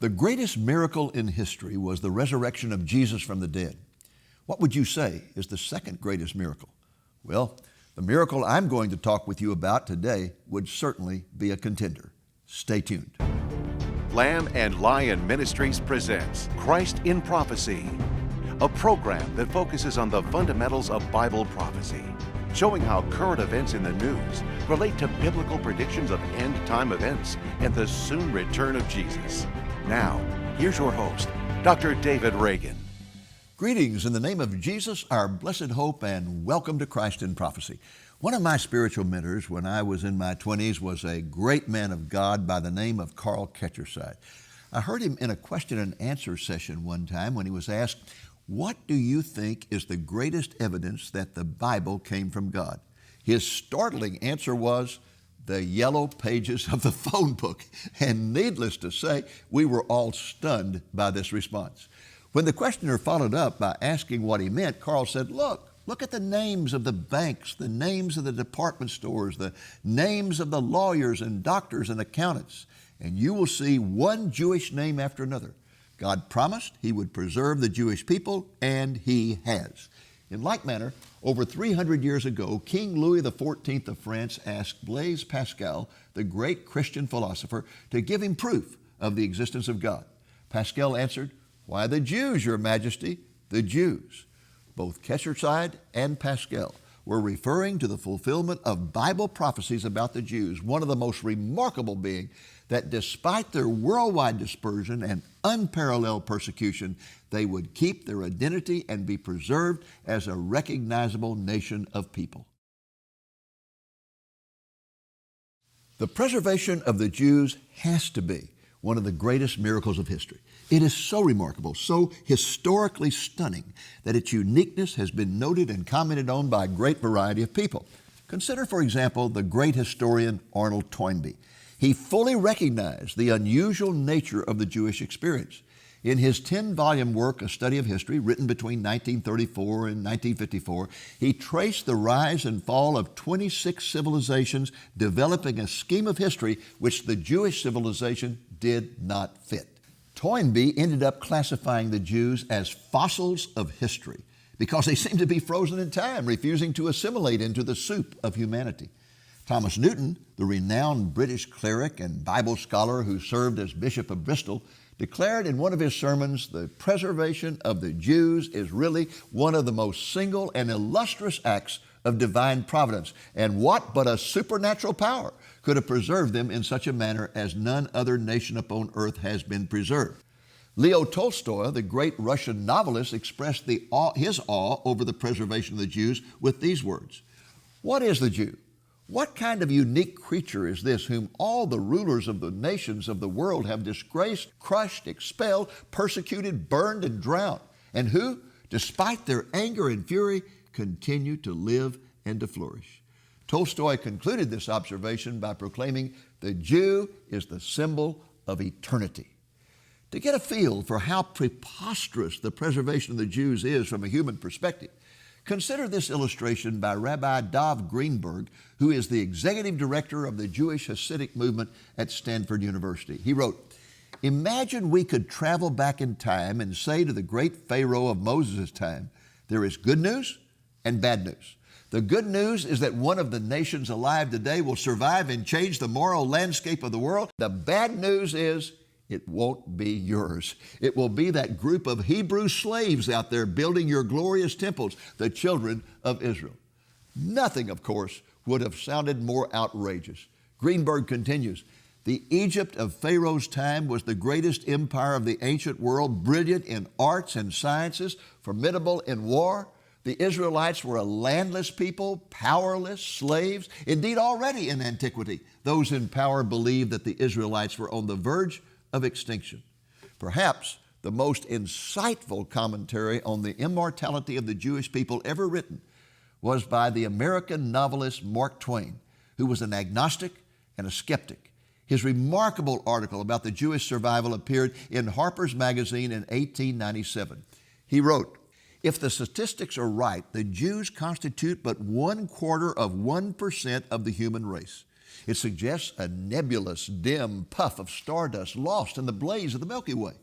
The greatest miracle in history was the resurrection of Jesus from the dead. What would you say is the second greatest miracle? Well, the miracle I'm going to talk with you about today would certainly be a contender. Stay tuned. Lamb and Lion Ministries presents Christ in Prophecy, a program that focuses on the fundamentals of Bible prophecy, showing how current events in the news relate to biblical predictions of end-time events and the soon return of Jesus. Now, here's your host, Dr. David Reagan. Greetings in the name of Jesus, our blessed hope, and welcome to Christ in Prophecy. One of my spiritual mentors when I was in my 20s was a great man of God by the name of Carl Ketcherside. I heard him in a question and answer session one time when he was asked, "What do you think is the greatest evidence that the Bible came from God?" His startling answer was, "The yellow pages of the phone book." And needless to say, we were all stunned by this response. When the questioner followed up by asking what he meant, Carl said, Look at the names of the banks, the names of the department stores, the names of the lawyers and doctors and accountants, and you will see one Jewish name after another. God promised He would preserve the Jewish people, and He has. In like manner, over 300 years ago, King Louis XIV of France asked Blaise Pascal, the great Christian philosopher, to give him proof of the existence of God. Pascal answered, "Why, the Jews, Your Majesty, the Jews." Both Ketcherside and Pascal were referring to the fulfillment of Bible prophecies about the Jews, one of the most remarkable being that despite their worldwide dispersion and unparalleled persecution, they would keep their identity and be preserved as a recognizable nation of people. The preservation of the Jews has to be one of the greatest miracles of history. It is so remarkable, so historically stunning, that its uniqueness has been noted and commented on by a great variety of people. Consider, for example, the great historian Arnold Toynbee. He fully recognized the unusual nature of the Jewish experience. In his 10-volume work, A Study of History, written between 1934 and 1954, he traced the rise and fall of 26 civilizations, developing a scheme of history which the Jewish civilization did not fit. Toynbee ended up classifying the Jews as fossils of history because they seemed to be frozen in time, refusing to assimilate into the soup of humanity. Thomas Newton, the renowned British cleric and Bible scholar who served as Bishop of Bristol, declared in one of his sermons, "The preservation of the Jews is really one of the most single and illustrious acts of divine providence, and what but a supernatural power could have preserved them in such a manner as none other nation upon earth has been preserved." Leo Tolstoy, the great Russian novelist, expressed his awe over the preservation of the Jews with these words, "What is the Jew? What kind of unique creature is this whom all the rulers of the nations of the world have disgraced, crushed, expelled, persecuted, burned, and drowned, and who, despite their anger and fury, continue to live and to flourish?" Tolstoy concluded this observation by proclaiming, "The Jew is the symbol of eternity." To get a feel for how preposterous the preservation of the Jews is from a human perspective, consider this illustration by Rabbi Dov Greenberg, who is the executive director of the Jewish Hasidic movement at Stanford University. He wrote, "Imagine we could travel back in time and say to the great Pharaoh of Moses' time, there is good news and bad news. The good news is that one of the nations alive today will survive and change the moral landscape of the world. The bad news is it won't be yours. It will be that group of Hebrew slaves out there building your glorious temples, the children of Israel." Nothing, of course, would have sounded more outrageous. Greenberg continues, "The Egypt of Pharaoh's time was the greatest empire of the ancient world, brilliant in arts and sciences, formidable in war. The Israelites were a landless people, powerless, slaves. Indeed, already in antiquity, those in power believed that the Israelites were on the verge of extinction." Perhaps the most insightful commentary on the immortality of the Jewish people ever written was by the American novelist Mark Twain, who was an agnostic and a skeptic. His remarkable article about the Jewish survival appeared in Harper's Magazine in 1897. He wrote, "If the statistics are right, the Jews constitute but 1/4 of 1% of the human race. It suggests a nebulous, dim puff of stardust lost in the blaze of the Milky Way.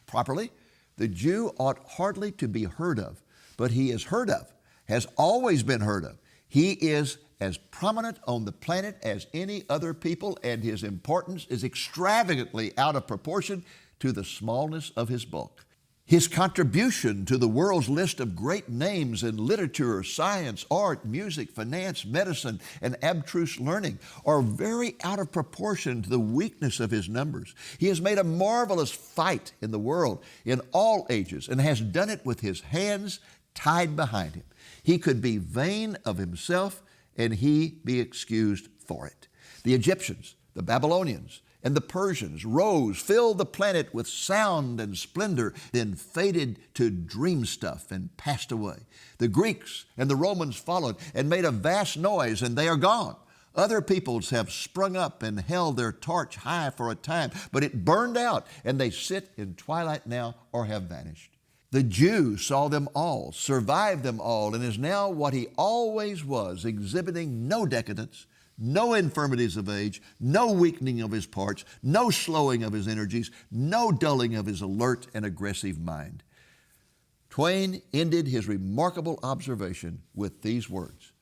Properly, the Jew ought hardly to be heard of, but he is heard of, has always been heard of. He is as prominent on the planet as any other people, and his importance is extravagantly out of proportion to the smallness of his bulk. His contribution to the world's list of great names in literature, science, art, music, finance, medicine, and abstruse learning are very out of proportion to the weakness of his numbers. He has made a marvelous fight in the world in all ages and has done it with his hands tied behind him. He could be vain of himself and he be excused for it. The Egyptians, the Babylonians, and the Persians rose, filled the planet with sound and splendor, then faded to dream stuff and passed away. The Greeks and the Romans followed and made a vast noise, and they are gone. Other peoples have sprung up and held their torch high for a time, but it burned out, and they sit in twilight now or have vanished. The Jew saw them all, survived them all, and is now what he always was, exhibiting no decadence, no infirmities of age, no weakening of his parts, no slowing of his energies, no dulling of his alert and aggressive mind. Twain ended his remarkable observation with these words: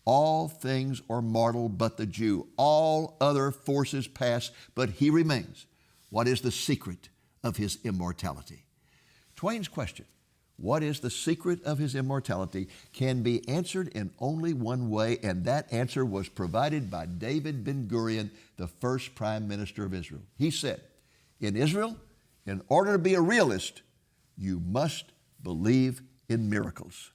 "All things are mortal but the Jew. All other forces pass, but he remains. What is the secret of his immortality?" Twain's question, what is the secret of his immortality, can be answered in only one way, and that answer was provided by David Ben-Gurion, the first prime minister of Israel. He said, "In Israel, in order to be a realist, you must believe in miracles."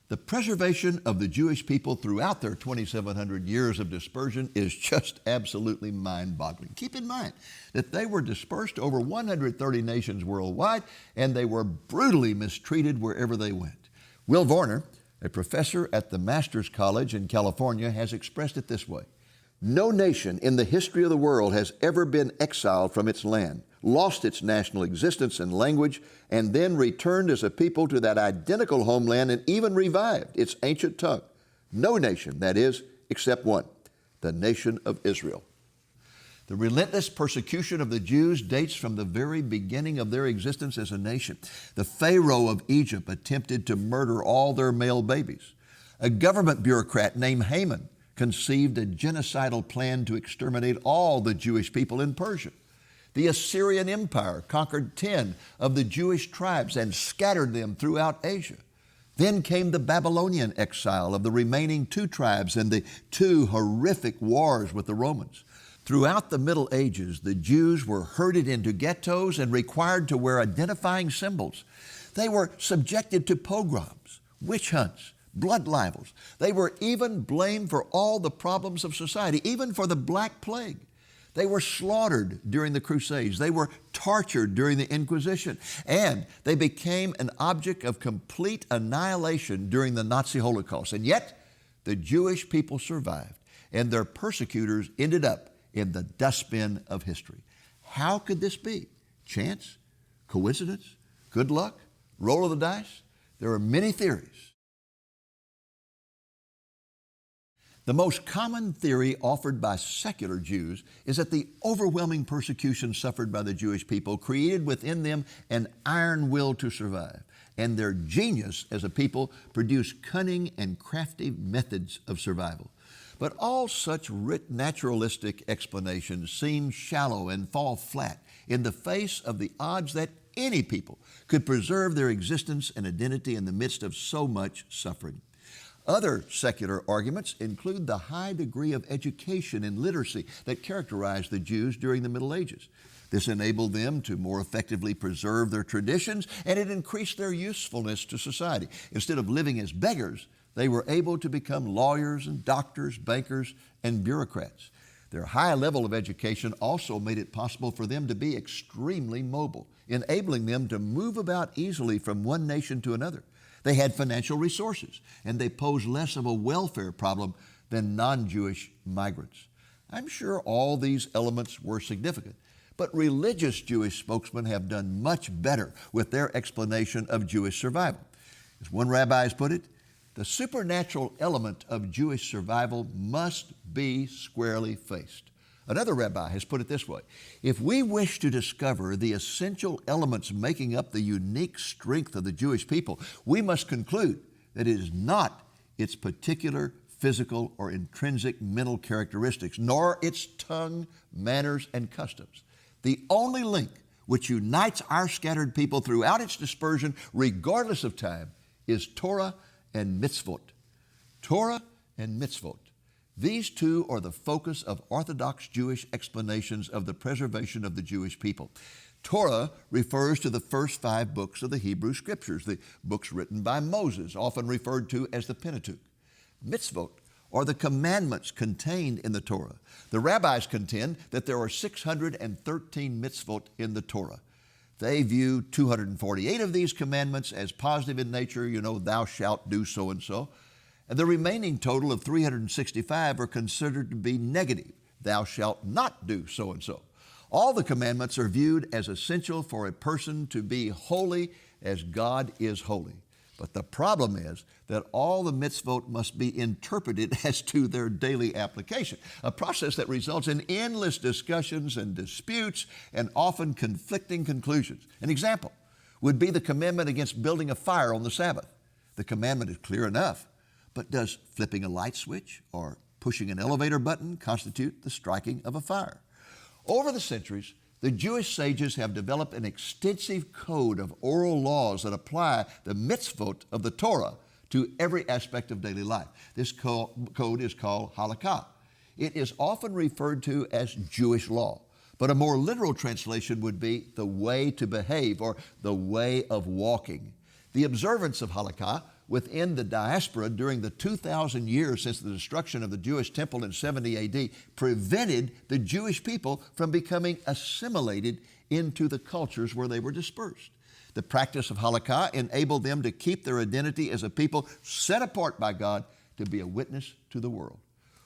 The preservation of the Jewish people throughout their 2,700 years of dispersion is just absolutely mind-boggling. Keep in mind that they were dispersed over 130 nations worldwide, and they were brutally mistreated wherever they went. Will Varner, a professor at the Master's College in California, has expressed it this way: "No nation in the history of the world has ever been exiled from its land, lost its national existence and language, and then returned as a people to that identical homeland and even revived its ancient tongue. No nation, that is, except one, the nation of Israel." The relentless persecution of the Jews dates from the very beginning of their existence as a nation. The Pharaoh of Egypt attempted to murder all their male babies. A government bureaucrat named Haman conceived a genocidal plan to exterminate all the Jewish people in Persia. The Assyrian Empire conquered 10 of the Jewish tribes and scattered them throughout Asia. Then came the Babylonian exile of the remaining 2 tribes and the 2 horrific wars with the Romans. Throughout the Middle Ages, the Jews were herded into ghettos and required to wear identifying symbols. They were subjected to pogroms, witch hunts, blood libels. They were even blamed for all the problems of society, even for the Black Plague. They were slaughtered during the Crusades. They were tortured during the Inquisition. And they became an object of complete annihilation during the Nazi Holocaust. And yet, the Jewish people survived, and their persecutors ended up in the dustbin of history. How could this be? Chance? Coincidence? Good luck? Roll of the dice? There are many theories. The most common theory offered by secular Jews is that the overwhelming persecution suffered by the Jewish people created within them an iron will to survive, and their genius as a people produced cunning and crafty methods of survival. But all such naturalistic explanations seem shallow and fall flat in the face of the odds that any people could preserve their existence and identity in the midst of so much suffering. Other secular arguments include the high degree of education and literacy that characterized the Jews during the Middle Ages. This enabled them to more effectively preserve their traditions, and it increased their usefulness to society. Instead of living as beggars, they were able to become lawyers and doctors, bankers, and bureaucrats. Their high level of education also made it possible for them to be extremely mobile, enabling them to move about easily from one nation to another. They had financial resources, and they posed less of a welfare problem than non-Jewish migrants. I'm sure all these elements were significant, but religious Jewish spokesmen have done much better with their explanation of Jewish survival. As one rabbi has put it, The supernatural element of Jewish survival must be squarely faced. Another rabbi has put it this way: if we wish to discover the essential elements making up the unique strength of the Jewish people, we must conclude that it is not its particular physical or intrinsic mental characteristics, nor its tongue, manners, and customs. The only link which unites our scattered people throughout its dispersion, regardless of time, is Torah and mitzvot. Torah and mitzvot. These two are the focus of Orthodox Jewish explanations of the preservation of the Jewish people. Torah refers to the first 5 books of the Hebrew Scriptures, the books written by Moses, often referred to as the Pentateuch. Mitzvot are the commandments contained in the Torah. The rabbis contend that there are 613 mitzvot in the Torah. They view 248 of these commandments as positive in nature, thou shalt do so and so. And the remaining total of 365 are considered to be negative, thou shalt not do so and so. All the commandments are viewed as essential for a person to be holy as God is holy. But the problem is that all the mitzvot must be interpreted as to their daily application, a process that results in endless discussions and disputes and often conflicting conclusions. An example would be the commandment against building a fire on the Sabbath. The commandment is clear enough, but does flipping a light switch or pushing an elevator button constitute the striking of a fire? Over the centuries, the Jewish sages have developed an extensive code of oral laws that apply the mitzvot of the Torah to every aspect of daily life. This code is called halakha. It is often referred to as Jewish law, but a more literal translation would be the way to behave or the way of walking. The observance of halakha within the diaspora during the 2,000 years since the destruction of the Jewish temple in 70 AD prevented the Jewish people from becoming assimilated into the cultures where they were dispersed. The practice of halakha enabled them to keep their identity as a people set apart by God to be a witness to the world.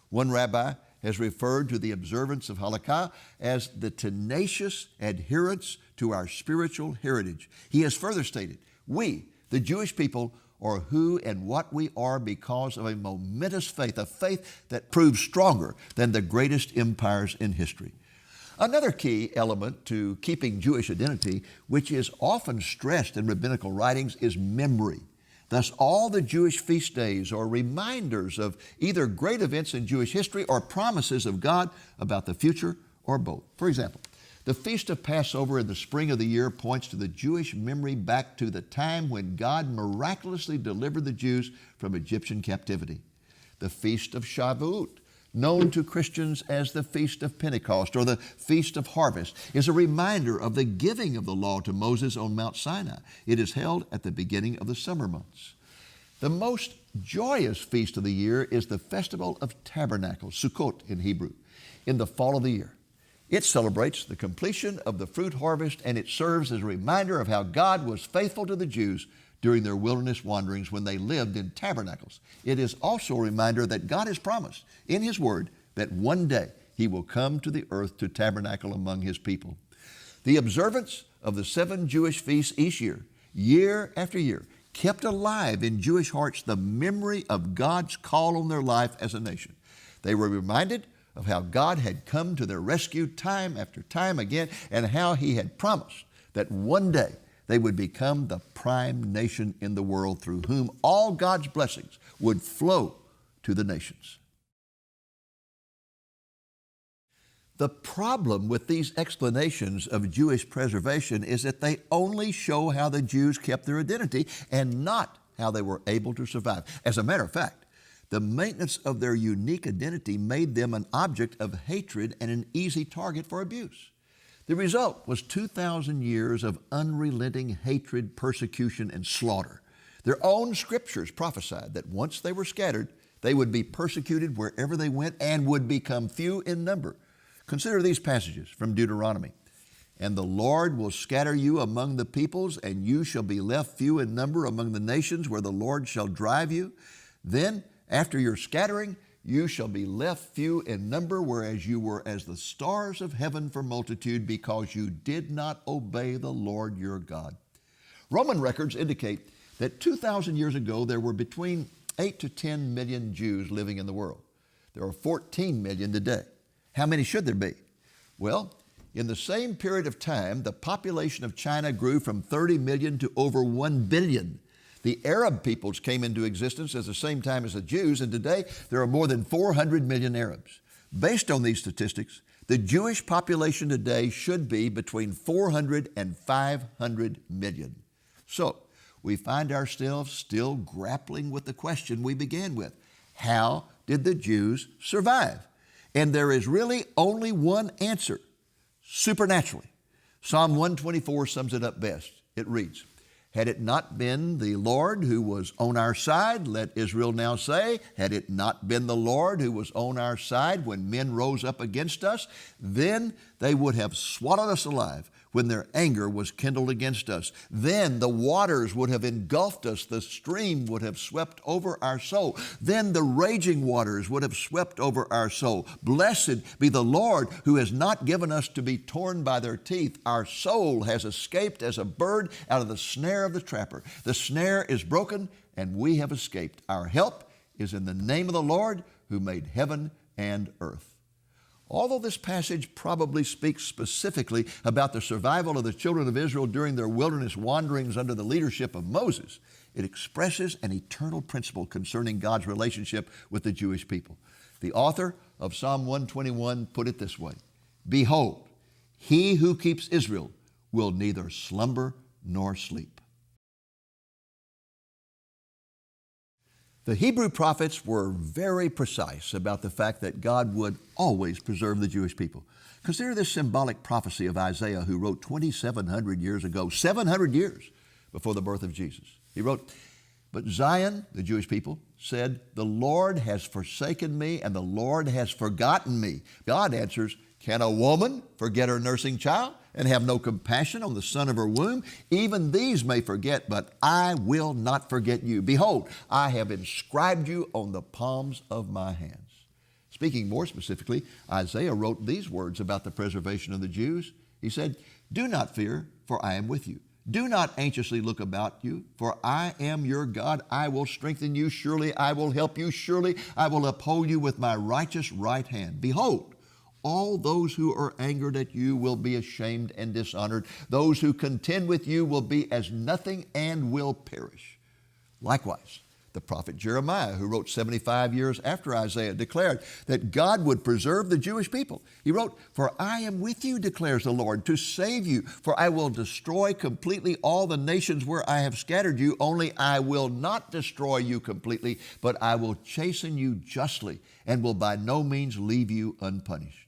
One rabbi has referred to the observance of halakha as the tenacious adherence to our spiritual heritage. He has further stated, we, the Jewish people, are who and what we are because of a momentous faith, a faith that proves stronger than the greatest empires in history. Another key element to keeping Jewish identity, which is often stressed in rabbinical writings, is memory. Thus, all the Jewish feast days are reminders of either great events in Jewish history or promises of God about the future, or both. For example, the Feast of Passover in the spring of the year points to the Jewish memory back to the time when God miraculously delivered the Jews from Egyptian captivity. The Feast of Shavuot, known to Christians as the Feast of Pentecost or the Feast of Harvest, is a reminder of the giving of the law to Moses on Mount Sinai. It is held at the beginning of the summer months. The most joyous feast of the year is the Festival of Tabernacles, Sukkot in Hebrew, in the fall of the year. It celebrates the completion of the fruit harvest, and it serves as a reminder of how God was faithful to the Jews during their wilderness wanderings when they lived in tabernacles. It is also a reminder that God has promised in His Word that one day He will come to the earth to tabernacle among His people. The observance of the 7 Jewish feasts each year after year, kept alive in Jewish hearts the memory of God's call on their life as a nation. They were reminded of how God had come to their rescue time after time again, and how He had promised that one day they would become the prime nation in the world through whom all God's blessings would flow to the nations. The problem with these explanations of Jewish preservation is that they only show how the Jews kept their identity and not how they were able to survive. As a matter of fact, the maintenance of their unique identity made them an object of hatred and an easy target for abuse. The result was 2,000 years of unrelenting hatred, persecution, and slaughter. Their own scriptures prophesied that once they were scattered, they would be persecuted wherever they went and would become few in number. Consider these passages from Deuteronomy. And the Lord will scatter you among the peoples, and you shall be left few in number among the nations where the Lord shall drive you. Then, after your scattering, you shall be left few in number, whereas you were as the stars of heaven for multitude, because you did not obey the Lord your God. Roman records indicate that 2,000 years ago, there were between 8 to 10 million Jews living in the world. There are 14 million today. How many should there be? Well, in the same period of time, the population of China grew from 30 million to over 1 billion. The Arab peoples came into existence at the same time as the Jews, and today there are more than 400 million Arabs. Based on these statistics, the Jewish population today should be between 400 and 500 million. So, we find ourselves still grappling with the question we began with. How did the Jews survive? And there is really only one answer: supernaturally. Psalm 124 sums it up best. It reads, "Had it not been the Lord who was on our side," let Israel now say, "had it not been the Lord who was on our side when men rose up against us, then they would have swallowed us alive when their anger was kindled against us. Then the waters would have engulfed us, the stream would have swept over our soul. Then the raging waters would have swept over our soul. Blessed be the Lord who has not given us to be torn by their teeth. Our soul has escaped as a bird out of the snare of the trapper. The snare is broken and we have escaped. Our help is in the name of the Lord who made heaven and earth." Although this passage probably speaks specifically about the survival of the children of Israel during their wilderness wanderings under the leadership of Moses, it expresses an eternal principle concerning God's relationship with the Jewish people. The author of Psalm 121 put it this way: "Behold, he who keeps Israel will neither slumber nor sleep." The Hebrew prophets were very precise about the fact that God would always preserve the Jewish people. Consider this symbolic prophecy of Isaiah, who wrote 2,700 years ago, 700 years before the birth of Jesus. He wrote, "But Zion," the Jewish people, said, "the Lord has forsaken me and the Lord has forgotten me." God answers, "Can a woman forget her nursing child and have no compassion on the son of her womb? Even these may forget, but I will not forget you. Behold, I have inscribed you on the palms of my hands." Speaking more specifically, Isaiah wrote these words about the preservation of the Jews. He said, "Do not fear, for I am with you. Do not anxiously look about you, for I am your God. I will strengthen you. Surely I will help you. Surely I will uphold you with my righteous right hand. Behold, all those who are angered at you will be ashamed and dishonored. Those who contend with you will be as nothing and will perish." Likewise, the prophet Jeremiah, who wrote 75 years after Isaiah, declared that God would preserve the Jewish people. He wrote, "For I am with you, declares the Lord, to save you. For I will destroy completely all the nations where I have scattered you. Only I will not destroy you completely, but I will chasten you justly and will by no means leave you unpunished."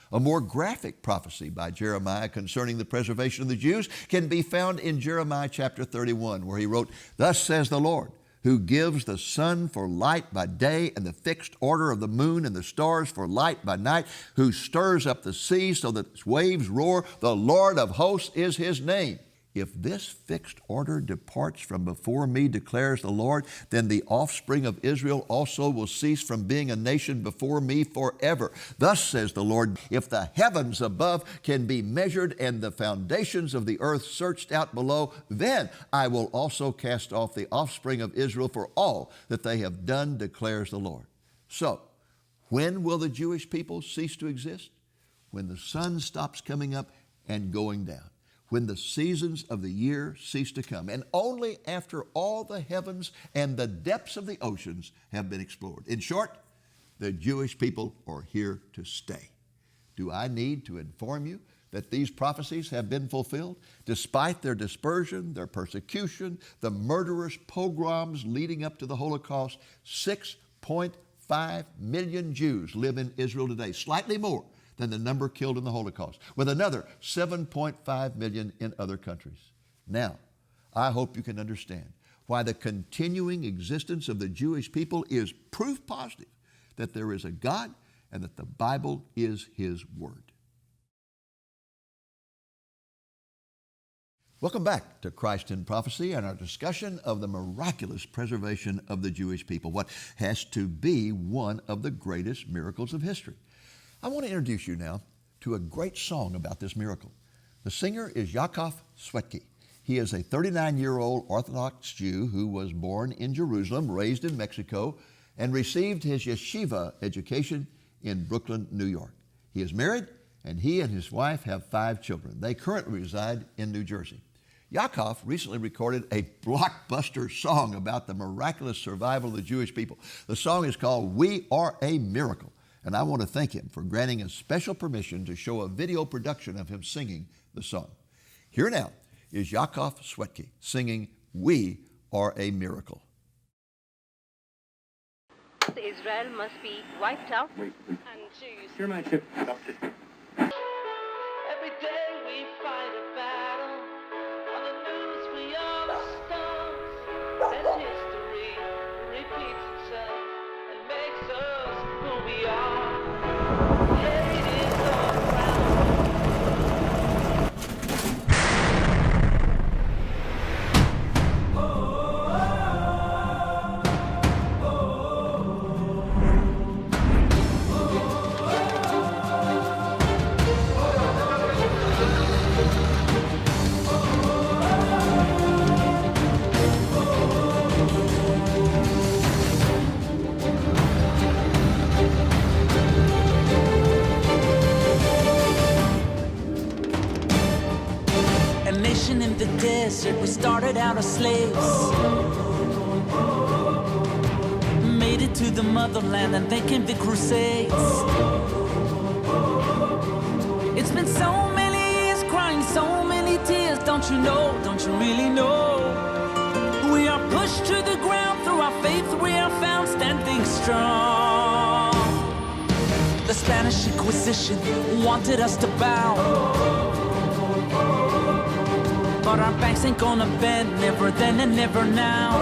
A more graphic prophecy by Jeremiah concerning the preservation of the Jews can be found in Jeremiah chapter 31, where he wrote, "Thus says the Lord, who gives the sun for light by day and the fixed order of the moon and the stars for light by night, who stirs up the sea so that its waves roar. The Lord of hosts is his name. If this fixed order departs from before me, declares the Lord, then the offspring of Israel also will cease from being a nation before me forever. Thus says the Lord, if the heavens above can be measured and the foundations of the earth searched out below, then I will also cast off the offspring of Israel for all that they have done, declares the Lord." So, when will the Jewish people cease to exist? When the sun stops coming up and going down. When the seasons of the year cease to come, and only after all the heavens and the depths of the oceans have been explored. In short, the Jewish people are here to stay. Do I need to inform you that these prophecies have been fulfilled? Despite their dispersion, their persecution, the murderous pogroms leading up to the Holocaust, 6.5 million Jews live in Israel today, slightly more than the number killed in the Holocaust, with another 7.5 million in other countries. Now, I hope you can understand why the continuing existence of the Jewish people is proof positive that there is a God and that the Bible is His Word. Welcome back to Christ in Prophecy and our discussion of the miraculous preservation of the Jewish people, what has to be one of the greatest miracles of history. I want to introduce you now to a great song about this miracle. The singer is Yakov Swetkey. He is a 39-year-old Orthodox Jew who was born in Jerusalem, raised in Mexico, and received his yeshiva education in Brooklyn, New York. He is married, and he and his wife have 5 children. They currently reside in New Jersey. Yaakov recently recorded a blockbuster song about the miraculous survival of the Jewish people. The song is called "We Are a Miracle," and I want to thank him for granting us special permission to show a video production of him singing the song. Here now is Yaakov Swetke singing "We Are a Miracle." Israel must be wiped out Wait. and Jews. Hear my chip. Every day we fight a battle. On the news we all the stars. As history repeats itself and makes us who we are. Hate is all around. A nation in the desert, we started out as slaves. Made it to the motherland and then came the Crusades. It's been so many years crying, so many tears. Don't you know, don't you really know? We are pushed to the ground through our faith, we are found standing strong. The Spanish Inquisition wanted us to bow. But our backs ain't gonna bend, never then and never now.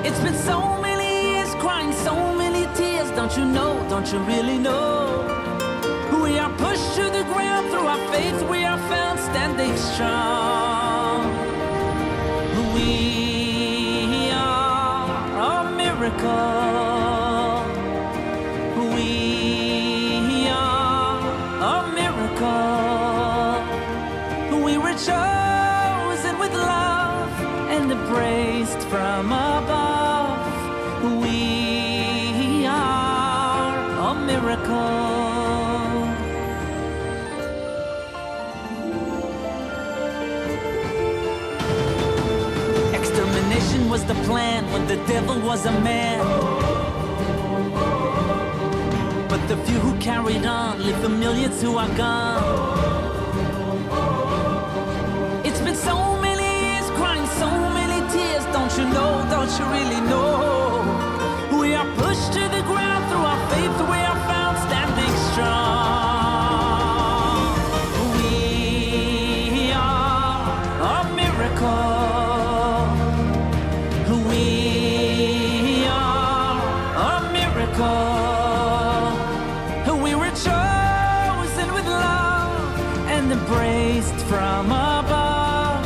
It's been so many years crying, so many tears. Don't you know, don't you really know? We are pushed to the ground through our faith, we are found standing strong. We are a miracle. We are a miracle. We were chosen with love and embraced from above. We are a miracle. Extermination was the plan when the devil was a man. But the few who carried on leave the millions who are gone. It's been so many years crying, so many tears. Don't you know, don't you really know? We are pushed to the ground through our faith, we are found standing strong. We are a miracle. We are a miracle. We were chosen with love and embraced from above.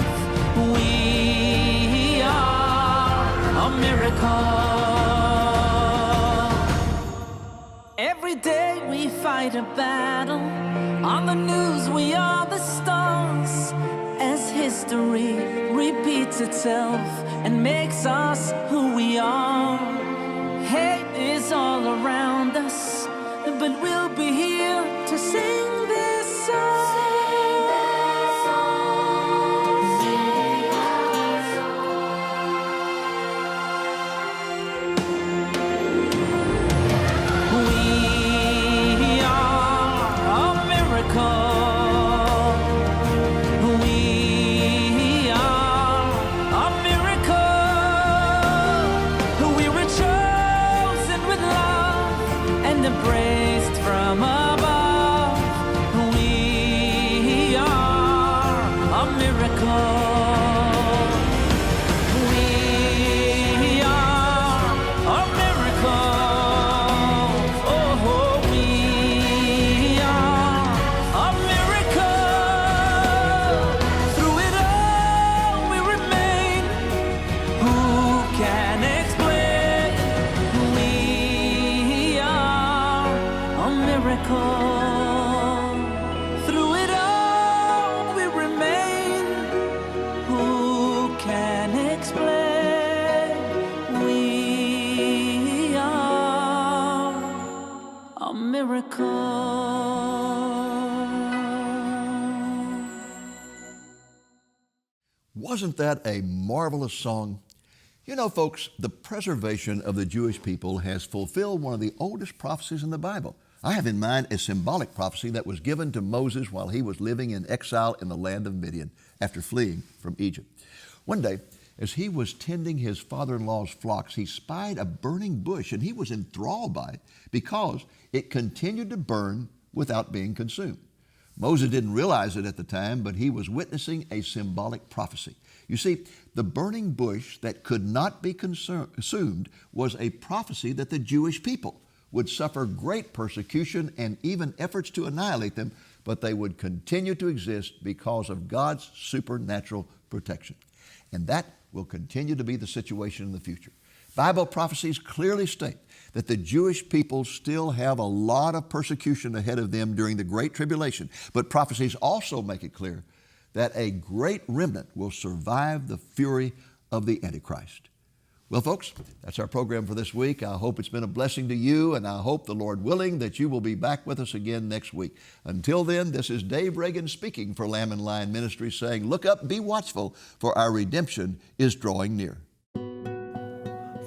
We are a miracle. Every day we fight a battle. On the news we are the stars. As history repeats itself and makes us who we are. Hate is all around us, but we'll be here to sing this song. We are a miracle. We are a miracle. We were chosen with love and embraced from above. We are a miracle. We are a miracle. Oh, we are a miracle. Through it all we remain. Who can explain? We are a miracle. Through it all we remain. Wasn't that a marvelous song? You know, folks, the preservation of the Jewish people has fulfilled one of the oldest prophecies in the Bible. I have in mind a symbolic prophecy that was given to Moses while he was living in exile in the land of Midian after fleeing from Egypt. One day, as he was tending his father-in-law's flocks, he spied a burning bush, and he was enthralled by it because it continued to burn without being consumed. Moses didn't realize it at the time, but he was witnessing a symbolic prophecy. You see, the burning bush that could not be consumed was a prophecy that the Jewish people would suffer great persecution and even efforts to annihilate them, but they would continue to exist because of God's supernatural protection. And that will continue to be the situation in the future. Bible prophecies clearly state that the Jewish people still have a lot of persecution ahead of them during the Great Tribulation, but prophecies also make it clear that a great remnant will survive the fury of the Antichrist. Well, folks, that's our program for this week. I hope it's been a blessing to you, and I hope, the Lord willing, that you will be back with us again next week. Until then, this is Dave Reagan speaking for Lamb and Lion Ministries, saying, look up, be watchful, for our redemption is drawing near.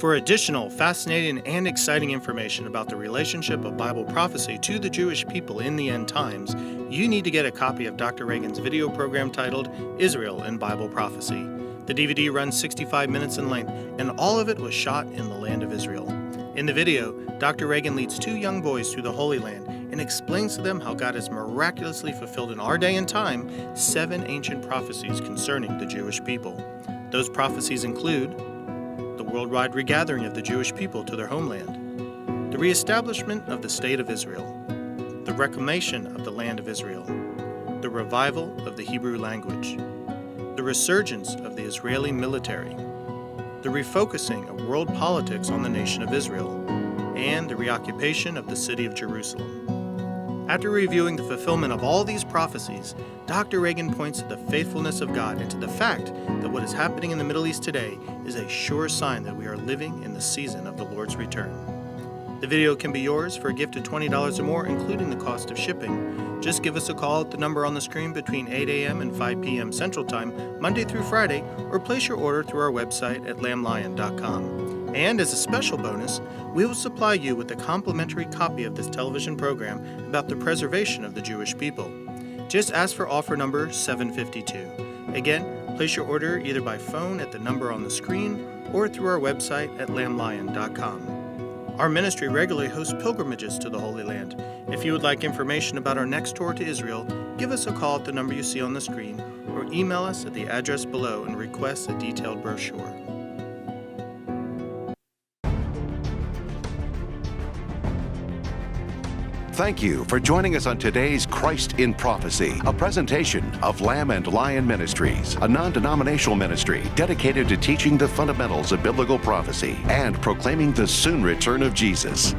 For additional fascinating and exciting information about the relationship of Bible prophecy to the Jewish people in the end times, you need to get a copy of Dr. Reagan's video program titled Israel in Bible Prophecy. The DVD runs 65 minutes in length, and all of it was shot in the land of Israel. In the video, Dr. Reagan leads two young boys through the Holy Land and explains to them how God has miraculously fulfilled in our day and time 7 ancient prophecies concerning the Jewish people. Those prophecies include the worldwide regathering of the Jewish people to their homeland, the reestablishment of the State of Israel, the reclamation of the land of Israel, the revival of the Hebrew language, the resurgence of the Israeli military, the refocusing of world politics on the nation of Israel, and the reoccupation of the city of Jerusalem. After reviewing the fulfillment of all these prophecies, Dr. Reagan points to the faithfulness of God and to the fact that what is happening in the Middle East today is a sure sign that we are living in the season of the Lord's return. The video can be yours for a gift of $20 or more, including the cost of shipping. Just give us a call at the number on the screen between 8 a.m. and 5 p.m. Central Time, Monday through Friday, or place your order through our website at lamblion.com. And as a special bonus, we will supply you with a complimentary copy of this television program about the preservation of the Jewish people. Just ask for offer number 752. Again, place your order either by phone at the number on the screen or through our website at lamblion.com. Our ministry regularly hosts pilgrimages to the Holy Land. If you would like information about our next tour to Israel, give us a call at the number you see on the screen or email us at the address below and request a detailed brochure. Thank you for joining us on today's Christ in Prophecy, a presentation of Lamb and Lion Ministries, a non-denominational ministry dedicated to teaching the fundamentals of biblical prophecy and proclaiming the soon return of Jesus.